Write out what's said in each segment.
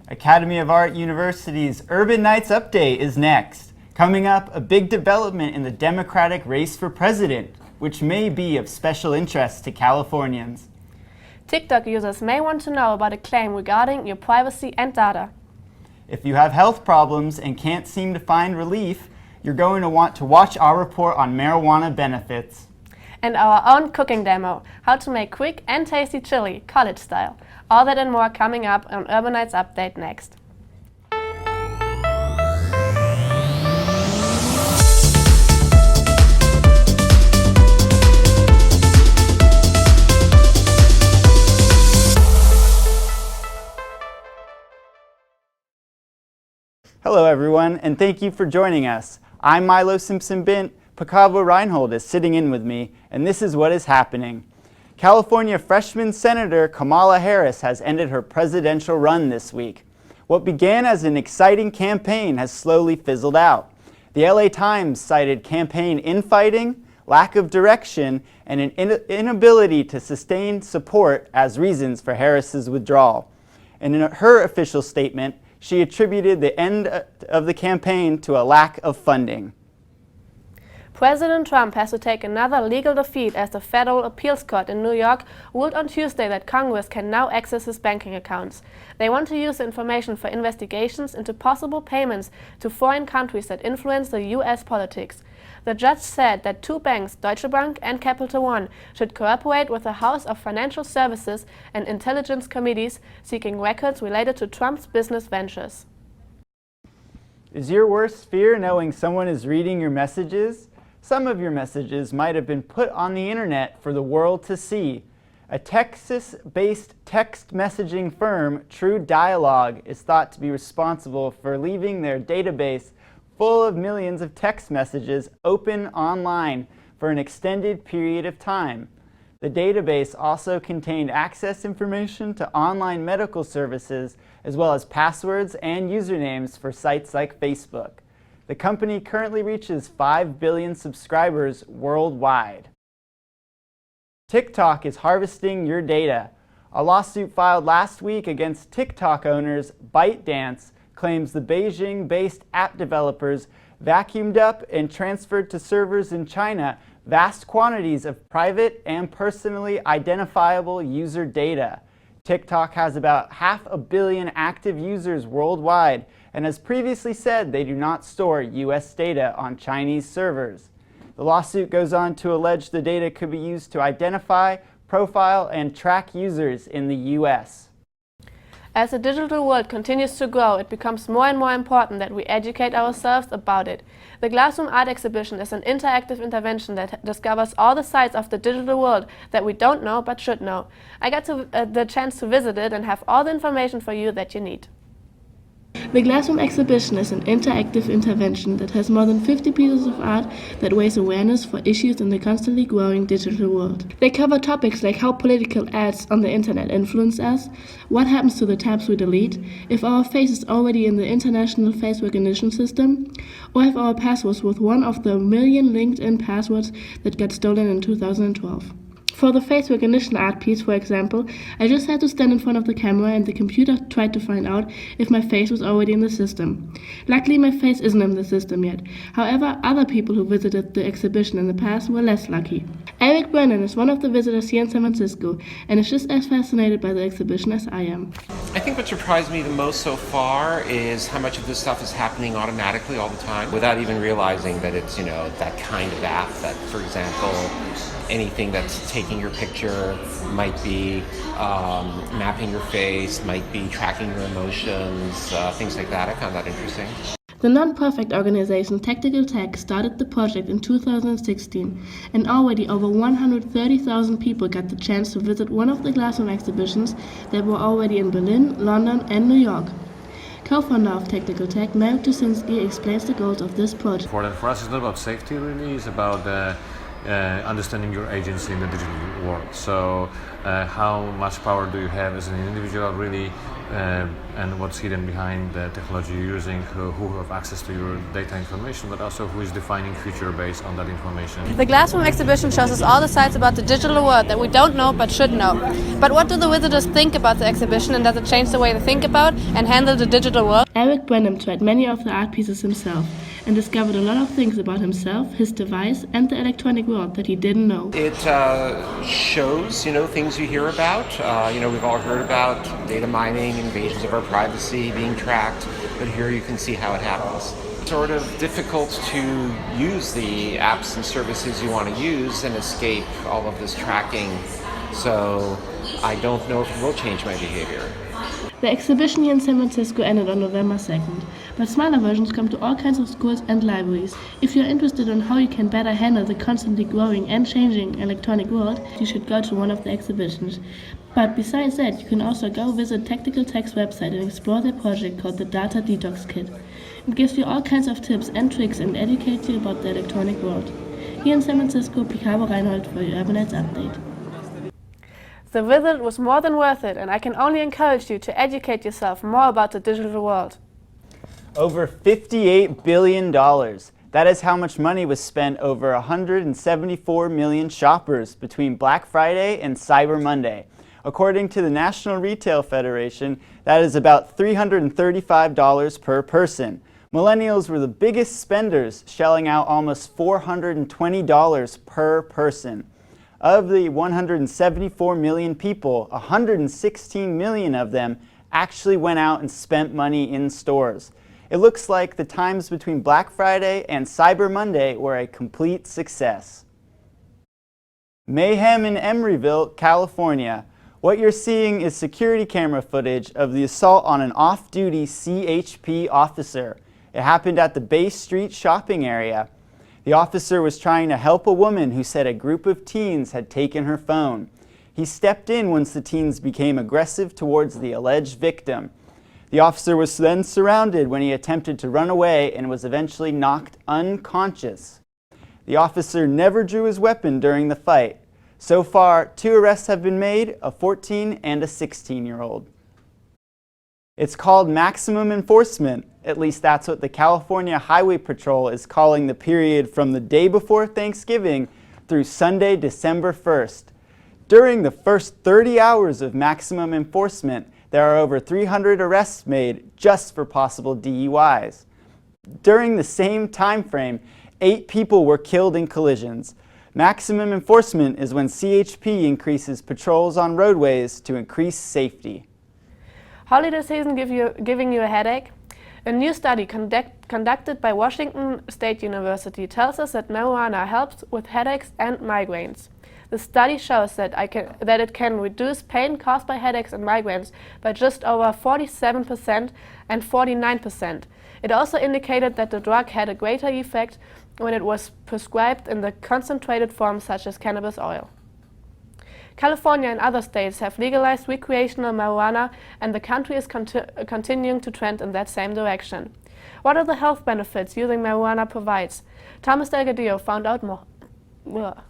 Academy of Art University's Urban Nights Update is next. Coming up, a big development in the Democratic race for president, which may be of special interest to Californians. TikTok users may want to know about a claim regarding your privacy and data. If you have health problems and can't seem to find relief, you're going to want to watch our report on marijuana benefits. And our own cooking demo, how to make quick and tasty chili, college style. All that and more coming up on Urban Nights Update next. Hello everyone, and thank you for joining us. I'm Milo Simpson-Bint. Pacavo Reinhold is sitting in with me, and this is what is happening. California freshman Senator Kamala Harris has ended her presidential run this week. What began as an exciting campaign has slowly fizzled out. The LA Times cited campaign infighting, lack of direction, and an inability to sustain support as reasons for Harris's withdrawal. And in her official statement, she attributed the end of the campaign to a lack of funding. President Trump has to take another legal defeat as the federal appeals court in New York ruled on Tuesday that Congress can now access his banking accounts. They want to use the information for investigations into possible payments to foreign countries that influence the U.S. politics. The judge said that two banks, Deutsche Bank and Capital One, should cooperate with the House of Financial Services and Intelligence Committees seeking records related to Trump's business ventures. Is your worst fear knowing someone is reading your messages? Some of your messages might have been put on the internet for the world to see. A Texas-based text messaging firm, True Dialogue, is thought to be responsible for leaving their database full of millions of text messages open online for an extended period of time. The database also contained access information to online medical services, as well as passwords and usernames for sites like Facebook. The company currently reaches 5 billion subscribers worldwide. TikTok is harvesting your data. A lawsuit filed last week against TikTok owners ByteDance claims the Beijing-based app developers vacuumed up and transferred to servers in China vast quantities of private and personally identifiable user data. TikTok has about 500 million active users worldwide, and as previously said, they do not store U.S. data on Chinese servers. The lawsuit goes on to allege the data could be used to identify, profile, and track users in the U.S. As the digital world continues to grow, it becomes more and more important that we educate ourselves about it. The Glassroom Art Exhibition is an interactive intervention that discovers all the sides of the digital world that we don't know but should know. I got the chance to visit it and have all the information for you that you need. The Glassroom exhibition is an interactive intervention that has more than 50 pieces of art that raise awareness for issues in the constantly growing digital world. They cover topics like how political ads on the internet influence us, what happens to the tabs we delete, if our face is already in the international face recognition system, or if our passwords was one of the million LinkedIn passwords that got stolen in 2012. For the face recognition art piece, for example, I just had to stand in front of the camera and the computer tried to find out if my face was already in the system. Luckily, my face isn't in the system yet. However, other people who visited the exhibition in the past were less lucky. Eric Brennan is one of the visitors here in San Francisco and is just as fascinated by the exhibition as I am. I think what surprised me the most so far is how much of this stuff is happening automatically all the time without even realizing that it's, that kind of app that, for example, anything that's taking your picture might be mapping your face, might be tracking your emotions, things like that. I found that interesting. The non-profit organization Tactical Tech started the project in 2016, and already over 130,000 people got the chance to visit one of the Glassroom exhibitions that were already in Berlin, London, and New York. Co-founder of Tactical Tech, Marek Tusinski, explains the goals of this project. For us, it's not about safety really, it's about understanding your agency in the digital world. So how much power do you have as an individual really, and what's hidden behind the technology you're using, who have access to your data information, but also who is defining future based on that information. The Glassroom exhibition shows us all the sides about the digital world that we don't know but should know. But what do the visitors think about the exhibition, and does it change the way they think about and handle the digital world? Eric Brenham tried many of the art pieces himself and discovered a lot of things about himself, his device, and the electronic world that he didn't know. It shows, things you hear about. We've all heard about data mining, invasions of our privacy, being tracked, but here you can see how it happens. It's sort of difficult to use the apps and services you want to use and escape all of this tracking, so I don't know if it will change my behavior. The exhibition here in San Francisco ended on November 2nd, but smaller versions come to all kinds of schools and libraries. If you're interested in how you can better handle the constantly growing and changing electronic world, you should go to one of the exhibitions. But besides that, you can also go visit Tactical Tech's website and explore their project called the Data Detox Kit. It gives you all kinds of tips and tricks and educates you about the electronic world. Here in San Francisco, Picabo Reinhold for your Urban Nights Update. The visit was more than worth it, and I can only encourage you to educate yourself more about the digital world. Over $58 billion. That is how much money was spent over 174 million shoppers between Black Friday and Cyber Monday. According to the National Retail Federation, that is about $335 per person. Millennials were the biggest spenders, shelling out almost $420 per person. Of the 174 million people, 116 million of them actually went out and spent money in stores. It looks like the times between Black Friday and Cyber Monday were a complete success. Mayhem in Emeryville, California. What you're seeing is security camera footage of the assault on an off-duty CHP officer. It happened at the Bay Street shopping area. The officer was trying to help a woman who said a group of teens had taken her phone. He stepped in once the teens became aggressive towards the alleged victim. The officer was then surrounded when he attempted to run away and was eventually knocked unconscious. The officer never drew his weapon during the fight. So far, 2 arrests have been made, a 14 and a 16-year-old. It's called maximum enforcement. At least that's what the California Highway Patrol is calling the period from the day before Thanksgiving through Sunday, December 1st. During the first 30 hours of maximum enforcement, there are over 300 arrests made just for possible DUIs. During the same time frame, 8 people were killed in collisions. Maximum enforcement is when CHP increases patrols on roadways to increase safety. Holiday season giving you a headache? A new study conducted by Washington State University tells us that marijuana helps with headaches and migraines. The study shows that it can reduce pain caused by headaches and migraines by just over 47% and 49%. It also indicated that the drug had a greater effect when it was prescribed in the concentrated form such as cannabis oil. California and other states have legalized recreational marijuana, and the country is continuing to trend in that same direction. What are the health benefits using marijuana provides? Thomas Delgadillo found out more.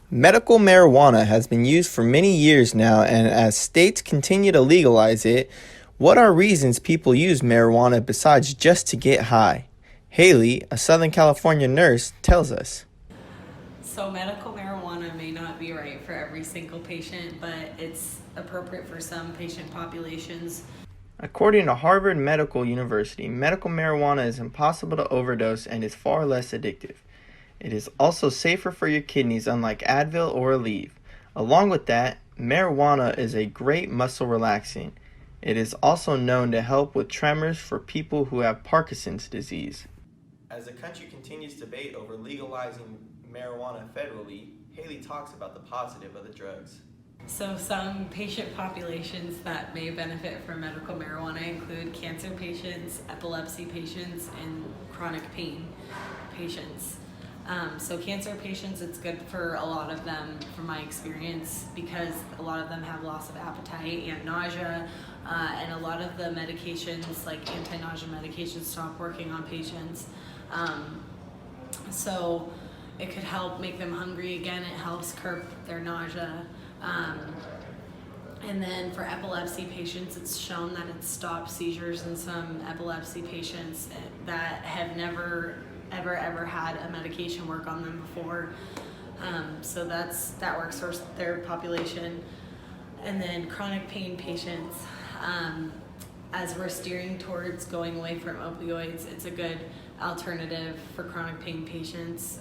Medical marijuana has been used for many years now, and as states continue to legalize it, what are reasons people use marijuana besides just to get high? Haley, a Southern California nurse, tells us. So medical marijuana may not be right for every single patient, but it's appropriate for some patient populations. According to Harvard Medical University, medical marijuana is impossible to overdose and is far less addictive. It is also safer for your kidneys, unlike Advil or Aleve. Along with that, marijuana is a great muscle relaxant. It is also known to help with tremors for people who have Parkinson's disease. As the country continues to debate over legalizing marijuana federally, Haley talks about the positive of the drugs. So some patient populations that may benefit from medical marijuana include cancer patients, epilepsy patients, and chronic pain patients. So cancer patients, it's good for a lot of them, from my experience, because a lot of them have loss of appetite and nausea, and a lot of the medications, like anti-nausea medications, stop working on patients. So it could help make them hungry again. It helps curb their nausea. And then for epilepsy patients, it's shown that it stops seizures in some epilepsy patients that have never, ever had a medication work on them before. So that works for their population. And then chronic pain patients, as we're steering towards going away from opioids, it's a good alternative for chronic pain patients.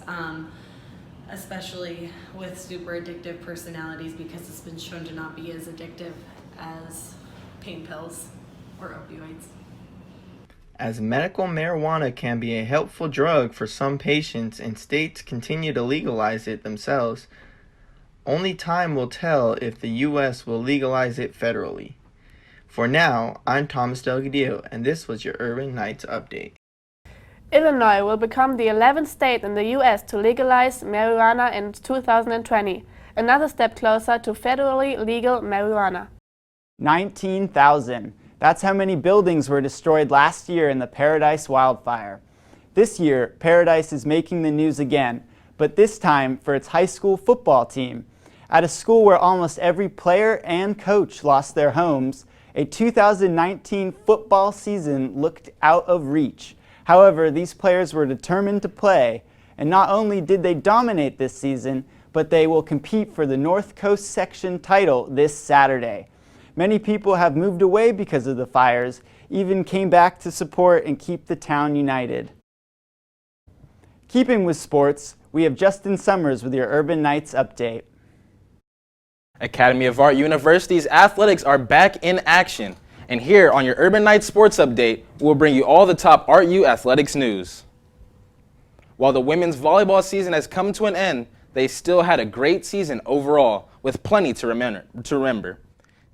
Especially with super addictive personalities, because it's been shown to not be as addictive as pain pills or opioids. As medical marijuana can be a helpful drug for some patients and states continue to legalize it themselves, only time will tell if the U.S. will legalize it federally. For now, I'm Thomas Delgadillo, and this was your Urban Nights Update. Illinois will become the 11th state in the U.S. to legalize marijuana in 2020, another step closer to federally legal marijuana. 19,000. That's how many buildings were destroyed last year in the Paradise wildfire. This year, Paradise is making the news again, but this time for its high school football team. At a school where almost every player and coach lost their homes, a 2019 football season looked out of reach. However, these players were determined to play, and not only did they dominate this season, but they will compete for the North Coast Section title this Saturday. Many people have moved away because of the fires, even came back to support and keep the town united. Keeping with sports, we have Justin Summers with your Urban Nights Update. Academy of Art University's athletics are back in action. And here on your Urban Nights Sports Update, we'll bring you all the top ArtU athletics news. While the women's volleyball season has come to an end, they still had a great season overall, with plenty to remember.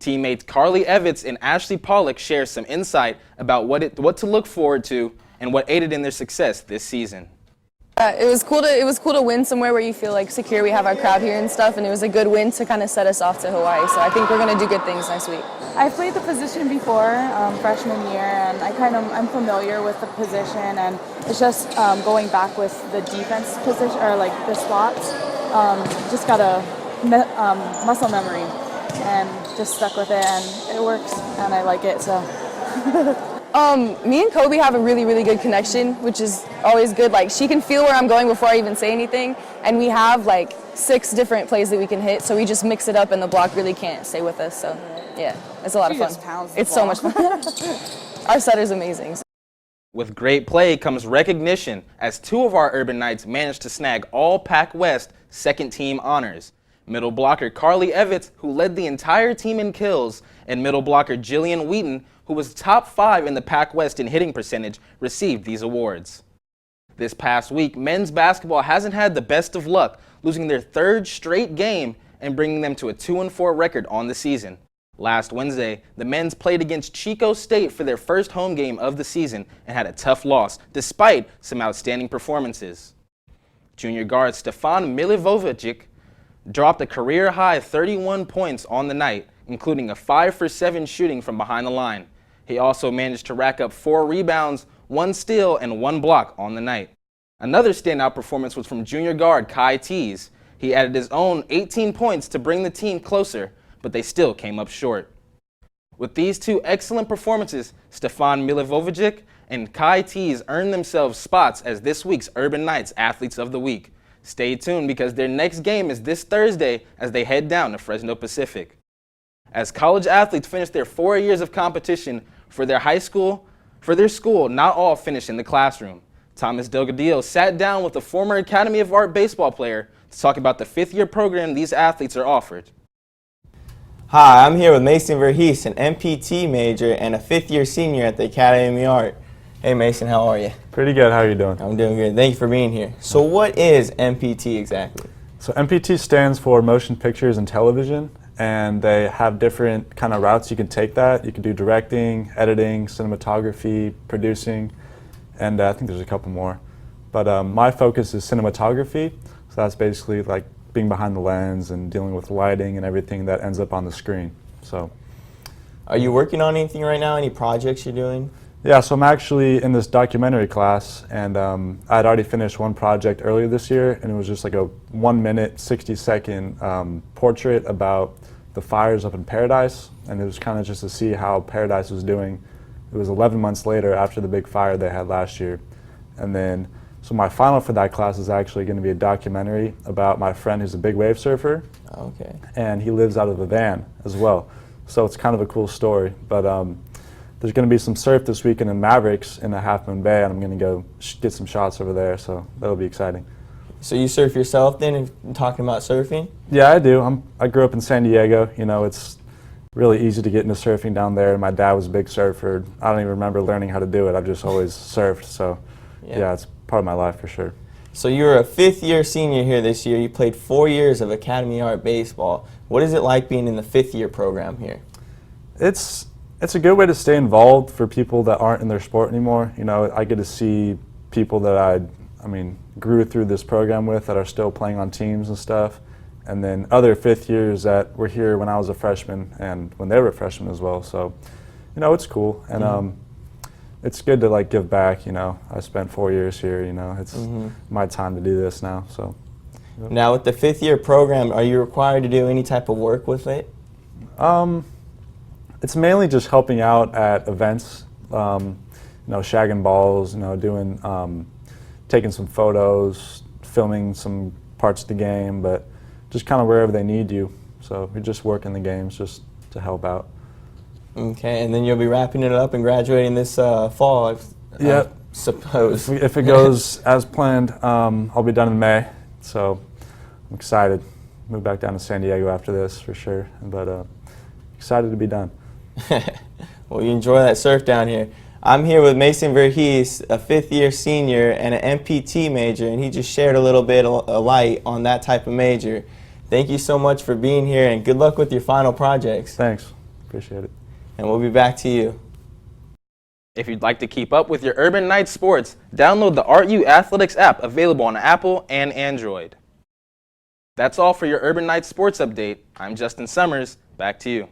Teammates Carly Evitz and Ashley Pollock share some insight about what to look forward to and what aided in their success this season. It was cool to win somewhere where you feel like secure. We have our crowd here and stuff, and it was a good win to kind of set us off to Hawaii. So I think we're going to do good things next week. I've played the position before, freshman year, and I'm familiar with the position, and it's just going back with the defense position, or like the spots. Just got a muscle memory and just stuck with it, and it works, and I like it, so. Me and Kobe have a really, really good connection, which is always good. Like, she can feel where I'm going before I even say anything, and we have like 6 different plays that we can hit, so we just mix it up, and the block really can't stay with us. So yeah, it's a lot of fun. It's so much fun. Our setter's amazing. With great play comes recognition, as 2 of our Urban Knights managed to snag all Pac West second team honors. Middle blocker Carly Evitz, who led the entire team in kills, and middle blocker Jillian Wheaton, who was top 5 in the Pac West in hitting percentage, received these awards. This past week, men's basketball hasn't had the best of luck, losing their 3rd straight game and bringing them to a 2-4 record on the season. Last Wednesday, the men's played against Chico State for their first home game of the season and had a tough loss, despite some outstanding performances. Junior guard Stefan Milivojevic dropped a career-high 31 points on the night, including a 5 for 7 shooting from behind the line. He also managed to rack up 4 rebounds, 1 steal, and 1 block on the night. Another standout performance was from junior guard Kai Tees. He added his own 18 points to bring the team closer, but they still came up short. With these 2 excellent performances, Stefan Milivojevic and Kai Tees earned themselves spots as this week's Urban Knights Athletes of the Week. Stay tuned because their next game is this Thursday as they head down to Fresno Pacific. As college athletes finish their 4 years of competition for their school, not all finish in the classroom. Thomas Delgadillo sat down with a former Academy of Art baseball player to talk about the 5th-year program these athletes are offered. Hi, I'm here with Mason Verhees, an MPT major and a 5th-year senior at the Academy of Art. Hey Mason, how are you? Pretty good. How are you doing? I'm doing good. Thank you for being here. So what is MPT exactly? So MPT stands for Motion Pictures and Television, and they have different kind of routes you can take that. You can do directing, editing, cinematography, producing, and I think there's a couple more. But my focus is cinematography, so that's basically like being behind the lens and dealing with lighting and everything that ends up on the screen. So, are you working on anything right now? Any projects you're doing? Yeah, so I'm actually in this documentary class, and I'd already finished one project earlier this year, and it was just like a 1 minute, 60-second portrait about the fires up in Paradise, and it was kind of just to see how Paradise was doing. It was 11 months later after the big fire they had last year. And then, so my final for that class is actually going to be a documentary about my friend who's a big wave surfer. Okay. And he lives out of a van as well. So it's kind of a cool story. But there's going to be some surf this weekend in Mavericks in the Half Moon Bay, and I'm going to go get some shots over there, so that'll be exciting. So you surf yourself then, and talking about surfing? Yeah, I do. I grew up in San Diego. You know, it's really easy to get into surfing down there. My dad was a big surfer. I don't even remember learning how to do it. I've just always surfed, so yeah, it's part of my life for sure. So you're a fifth-year senior here this year. You played 4 years of Academy Art baseball. What is it like being in the fifth-year program here? It's a good way to stay involved for people that aren't in their sport anymore. You know, I get to see people that I grew through this program with that are still playing on teams and stuff, and then other fifth years that were here when I was a freshman and when they were freshmen as well. So, you know, it's cool, and it's good to like give back. You know, I spent 4 years here. You know, it's my time to do this now. So, now with the fifth-year program, are you required to do any type of work with it? It's mainly just helping out at events, you know, shagging balls, you know, doing, taking some photos, filming some parts of the game, but just kind of wherever they need you. So we just work in the games just to help out. Okay, and then you'll be wrapping it up and graduating this fall, I suppose. If it goes as planned, I'll be done in May, so I'm excited. Move back down to San Diego after this for sure, but excited to be done. Well, you enjoy that surf down here. I'm here with Mason Verhees, a fifth-year senior and an MPT major, and he just shared a little bit of light on that type of major. Thank you so much for being here, and good luck with your final projects. Thanks. Appreciate it. And we'll be back to you. If you'd like to keep up with your Urban Knights sports, download the RU Athletics app available on Apple and Android. That's all for your Urban Knights sports update. I'm Justin Summers. Back to you.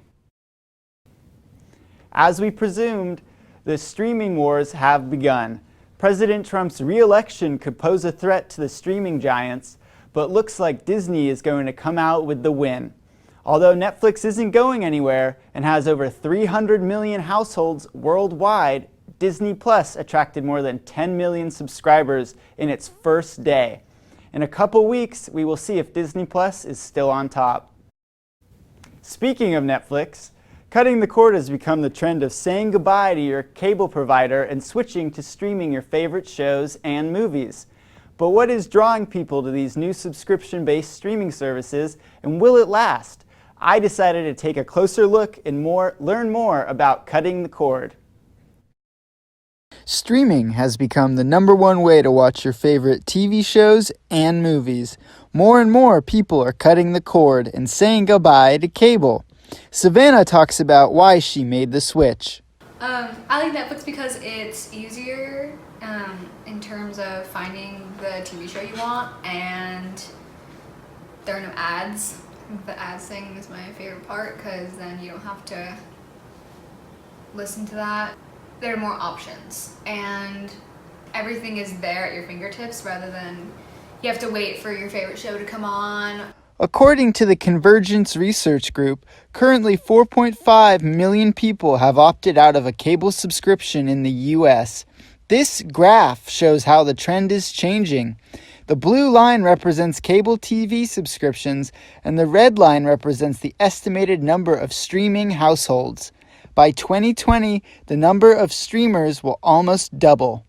As we presumed, the streaming wars have begun. President Trump's re-election could pose a threat to the streaming giants, but looks like Disney is going to come out with the win. Although Netflix isn't going anywhere and has over 300 million households worldwide, Disney Plus attracted more than 10 million subscribers in its first day. In a couple weeks, we will see if Disney Plus is still on top. Speaking of Netflix, cutting the cord has become the trend of saying goodbye to your cable provider and switching to streaming your favorite shows and movies. But what is drawing people to these new subscription-based streaming services, and will it last? I decided to take a closer look and learn more about cutting the cord. Streaming has become the #1 way to watch your favorite TV shows and movies. More and more people are cutting the cord and saying goodbye to cable. Savannah talks about why she made the switch. I like Netflix because it's easier in terms of finding the TV show you want, and there are no ads. The ads thing is my favorite part because then you don't have to listen to that. There are more options, and everything is there at your fingertips rather than you have to wait for your favorite show to come on. According to the Convergence Research Group, currently 4.5 million people have opted out of a cable subscription in the U.S. This graph shows how the trend is changing. The blue line represents cable TV subscriptions, and the red line represents the estimated number of streaming households. By 2020, the number of streamers will almost double.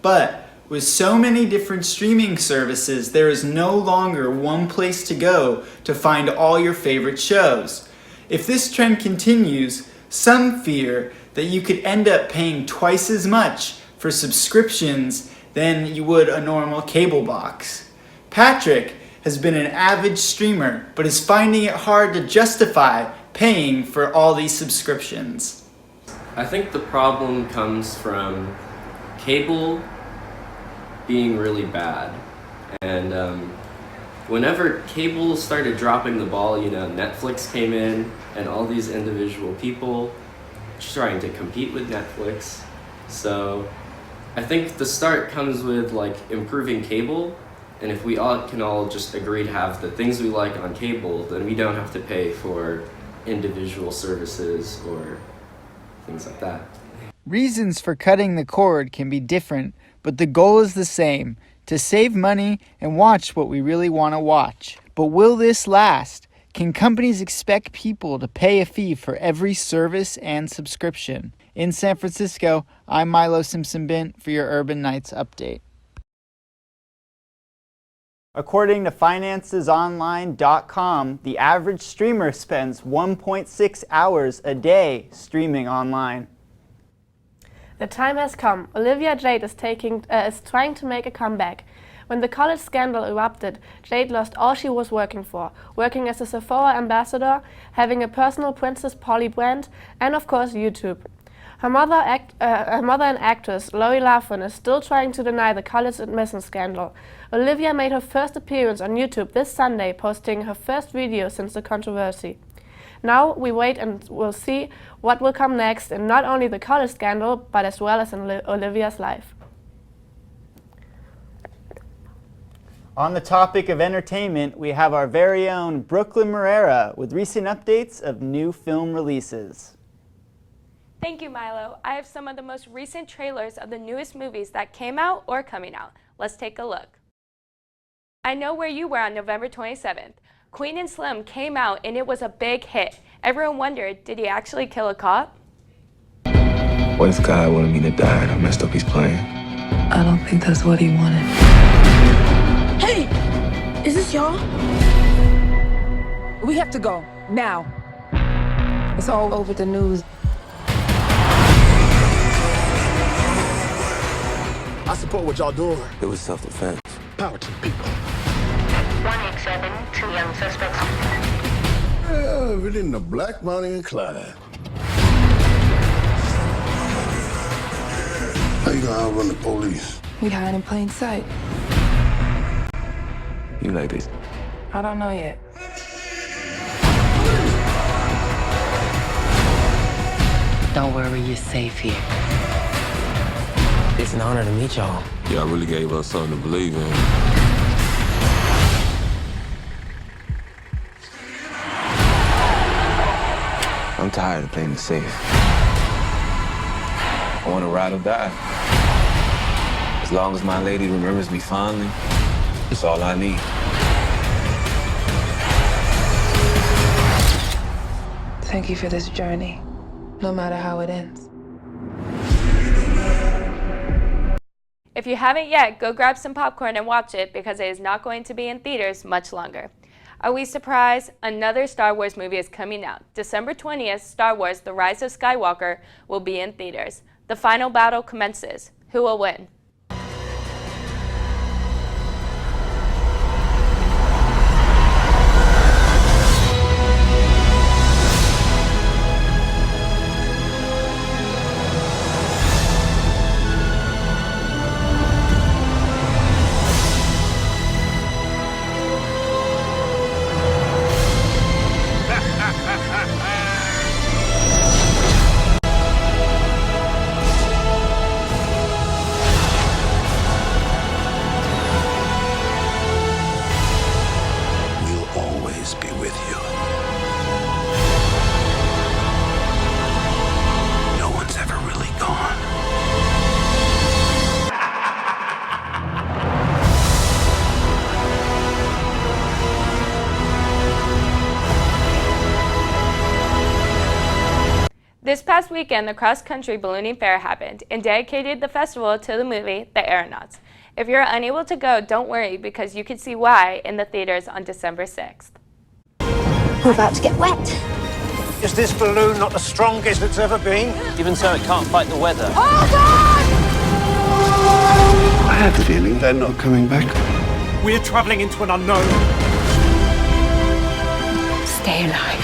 But with so many different streaming services, there is no longer one place to go to find all your favorite shows. If this trend continues, some fear that you could end up paying twice as much for subscriptions than you would a normal cable box. Patrick has been an avid streamer, but is finding it hard to justify paying for all these subscriptions. I think the problem comes from cable being really bad, and whenever cable started dropping the ball, you know, Netflix came in and all these individual people, trying to compete with Netflix. So I think the start comes with like improving cable, and if we all can all just agree to have the things we like on cable, then we don't have to pay for individual services or things like that. Reasons for cutting the cord can be different, but the goal is the same, to save money and watch what we really want to watch. But will this last? Can companies expect people to pay a fee for every service and subscription? In San Francisco, I'm Milo Simpson-Bint for your Urban Nights Update. According to FinancesOnline.com, the average streamer spends 1.6 hours a day streaming online. The time has come. Olivia Jade is trying to make a comeback. When the college scandal erupted, Jade lost all she was working for, working as a Sephora ambassador, having a personal Princess Polly brand, and of course YouTube. Her mother and actress Lori Loughlin is still trying to deny the college admission scandal. Olivia made her first appearance on YouTube this Sunday, posting her first video since the controversy. Now we wait and we'll see what will come next in not only the college scandal, but as well as in Olivia's life. On the topic of entertainment, we have our very own Brooklyn Moreira with recent updates of new film releases. Thank you, Milo. I have some of the most recent trailers of the newest movies that came out or coming out. Let's take a look. I Know Where You Were on November 27th. Queen and Slim came out and it was a big hit. Everyone wondered, did he actually kill a cop? What if God wanted me to die and I messed up his plan? I don't think that's what he wanted. Hey! Is this y'all? We have to go, now. It's all over the news. I support what y'all doing. It was self-defense. Power to the people. 187, 2 young suspects. Yeah, we're in the Black Bonnie and Clyde. How you gonna outrun the police? We hide in plain sight. You like this? I don't know yet. Don't worry, you're safe here. It's an honor to meet y'all. Y'all really gave us something to believe in. I'm tired of playing it safe. I want to ride or die. As long as my lady remembers me fondly, that's all I need. Thank you for this journey, no matter how it ends. If you haven't yet, go grab some popcorn and watch it because it is not going to be in theaters much longer. Are we surprised? Another Star Wars movie is coming out. December 20th, Star Wars: The Rise of Skywalker will be in theaters. The final battle commences. Who will win? This past weekend, the cross-country ballooning fair happened and dedicated the festival to the movie The Aeronauts. If you're unable to go, don't worry because you can see why in the theaters on December 6th. We're about to get wet. Is this balloon not the strongest it's ever been? Even so, it can't fight the weather. Oh, God! I have the feeling they're not coming back. We're traveling into an unknown. Stay alive.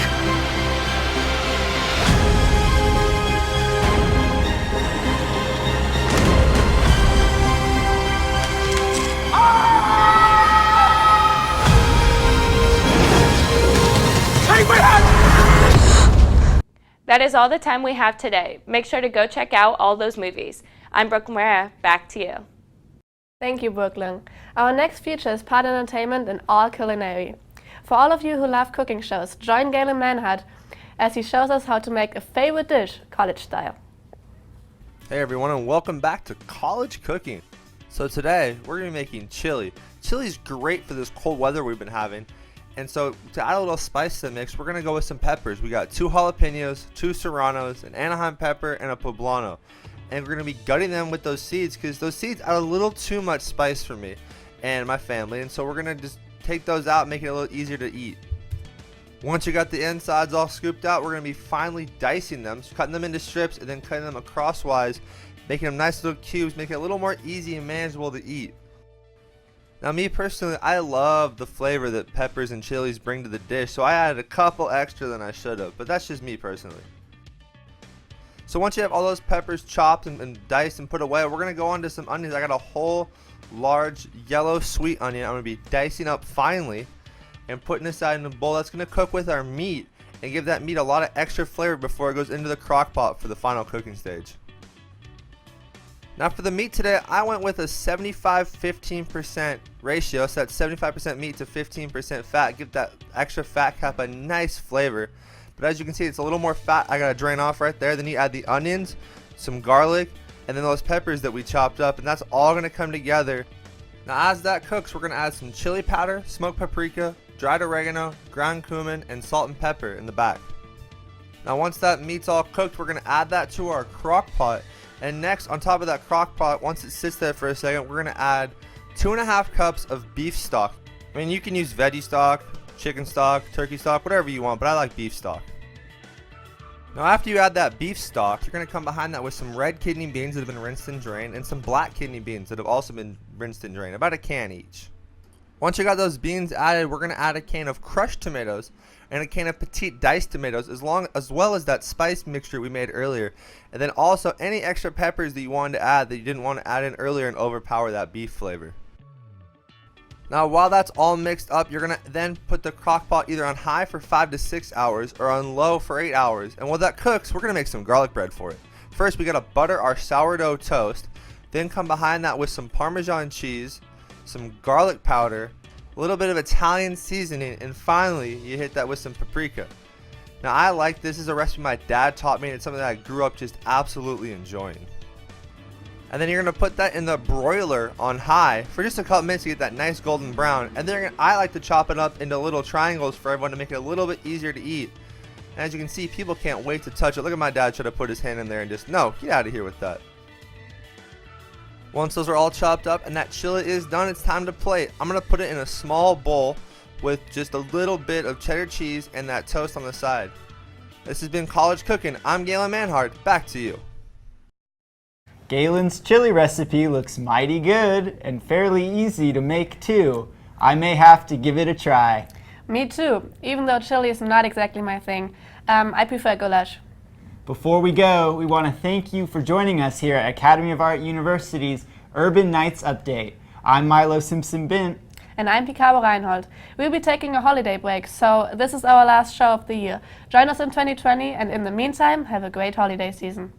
The That is all the time we have today. Make sure to go check out all those movies. I'm Brooke Moreira. Back to you. Thank you, Brooklyn. Our next feature is part entertainment and all culinary. For all of you who love cooking shows, join Galen Manhart as he shows us how to make a favorite dish, college style. Hey everyone, and welcome back to College Cooking. So today, we're going to be making chili. Chili's great for this cold weather we've been having. And so to add a little spice to the mix, we're going to go with some peppers. We got 2 jalapenos, 2 serranos, an Anaheim pepper, and a poblano. And we're going to be gutting them with those seeds because those seeds add a little too much spice for me and my family. And so we're going to just take those out, make it a little easier to eat. Once you got the insides all scooped out, we're going to be finely dicing them, cutting them into strips and then cutting them acrosswise, making them nice little cubes, making it a little more easy and manageable to eat. Now me personally, I love the flavor that peppers and chilies bring to the dish, so I added a couple extra than I should have, but that's just me personally. So once you have all those peppers chopped and diced and put away, we're going to go on to some onions. I got a whole large yellow sweet onion I'm going to be dicing up finely and putting aside in a bowl. That's going to cook with our meat and give that meat a lot of extra flavor before it goes into the crock pot for the final cooking stage. Now for the meat today, I went with a 75-15% ratio, so that's 75% meat to 15% fat. Give that extra fat cap a nice flavor. But as you can see, it's a little more fat I gotta drain off right there. Then you add the onions, some garlic, and then those peppers that we chopped up, and that's all gonna come together. Now as that cooks, we're gonna add some chili powder, smoked paprika, dried oregano, ground cumin, and salt and pepper in the back. Now once that meat's all cooked, we're gonna add that to our crock pot. And next, on top of that crock pot, once it sits there for a second, we're going to add 2.5 cups of beef stock. I mean, you can use veggie stock, chicken stock, turkey stock, whatever you want, but I like beef stock. Now after you add that beef stock, you're going to come behind that with some red kidney beans that have been rinsed and drained, and some black kidney beans that have also been rinsed and drained, about a can each. Once you got those beans added, we're going to add a can of crushed tomatoes and a can of petite diced tomatoes, as well as that spice mixture we made earlier. And then also any extra peppers that you wanted to add that you didn't want to add in earlier and overpower that beef flavor. Now while that's all mixed up, you're going to then put the crock pot either on high for 5 to 6 hours or on low for 8 hours. And while that cooks, we're going to make some garlic bread for it. First, we got to butter our sourdough toast, then come behind that with some Parmesan cheese, some garlic powder, a little bit of Italian seasoning, and finally you hit that with some paprika. Now I like this is a recipe my dad taught me, and it's something that I grew up just absolutely enjoying. And then you're going to put that in the broiler on high for just a couple minutes to get that nice golden brown. And then I like to chop it up into little triangles for everyone to make it a little bit easier to eat. And as you can see, people can't wait to touch it. Look at my dad try to put his hand in there and just, no, get out of here with that. Once those are all chopped up and that chili is done, it's time to plate. I'm going to put it in a small bowl with just a little bit of cheddar cheese and that toast on the side. This has been College Cooking. I'm Galen Manhart. Back to you. Galen's chili recipe looks mighty good and fairly easy to make too. I may have to give it a try. Me too, even though chili is not exactly my thing. I prefer goulash. Before we go, we want to thank you for joining us here at Academy of Art University's Urban Nights Update. I'm Milo Simpson-Bint. And I'm Picabo Reinhold. We'll be taking a holiday break, so this is our last show of the year. Join us in 2020, and in the meantime, have a great holiday season.